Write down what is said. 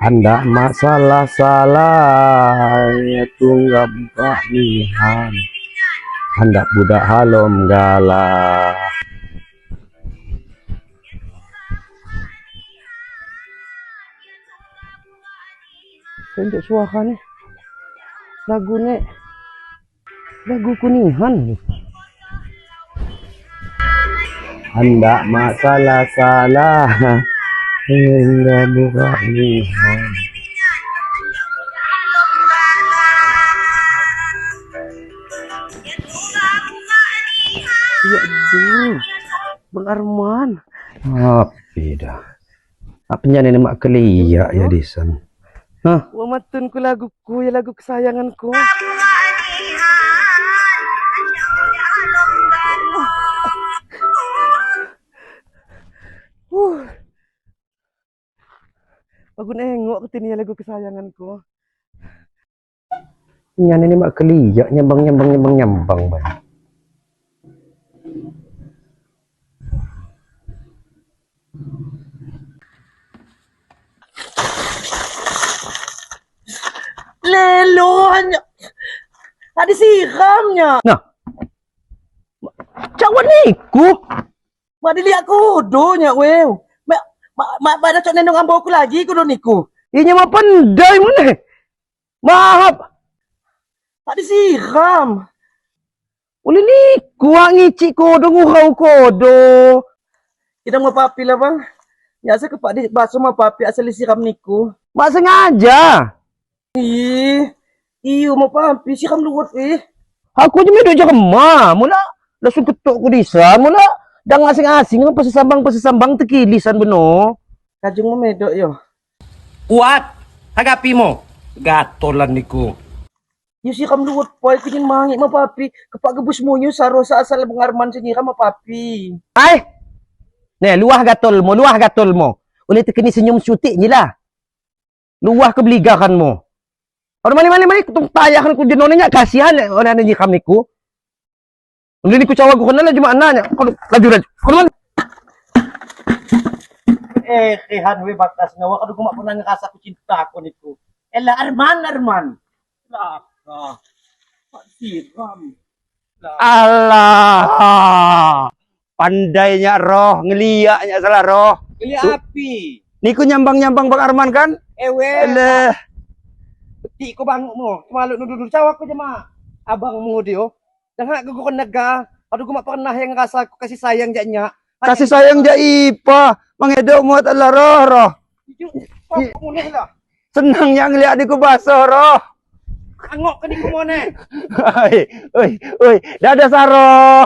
Hendak masalah salah ya tunggap kahlihan. Hendak budak halom galah. Untuk suara nih lagu nih lagu Kunihan nih. Hendak masalah salah hingga buka lihan. Ya aduh, Bang Arman. Api dah. Apanya nenek mak keliak ya disan. Hah? Wamatun ku laguku ya lagu kesayanganku. Aku nengok ketini lagu kesayanganku. Nyan ini mak keliak nyambang bang. Lelonya. Tadi siramnya. Nah. Cawan niku. Mak dilihat kudonya wew. Mak ada cok nendong ambo aku lagi kudo niku. Inya mah pandai mana? Maaf. Tadi siram. Uli niku ngici kodo ngurau kodo. Kita mau papi lah bang. Ya saya kepak di baso mau papi asal siram niku. Mak sengaja. Iyo mau papi siram luwet Aku aja medok jerema. Mula langsung ketuk ku disan. Mula dang asing-asing pasisambang tekilisan beno. Kajung mau medok yo. Kuat. Hagapi mo. Gatolan niku. Yo siram luwet poy kunin mangi mau papi. Kepak gebus munyo sarosa asal bengarman senyiram mau papi. Ay. Nih luah gatol mo. Uli tekeni senyum syutik ni lah. Luah kebeligakan mo. Orang mani kutung tayakan ku jenonnya kasihan orang ni kami ku. Ini ku cawa ku kenal cuma anaknya. Laju. Kehan we bakas ngawa kadu kumak pernah ngerasa aku cinta aku niku. Ella Arman. Lah. Pak siram. Allah. Pandainya roh, ngeliaknya salah roh. Ngeliak api. Niku nyambang Bang Arman kan? Eleh. Beti ko bangmu. Malu nuduh cawa ko jema. Abangmu dio. Dangak ko naga. Aduh ko pernah yang ngerasa aku kasih sayang janya. Kasih sayang ja ipa. Mangedok muat Allah roh. Senangnya ngeliat niku baso roh. Angok ke niku mone. Oi. Dadah saroh.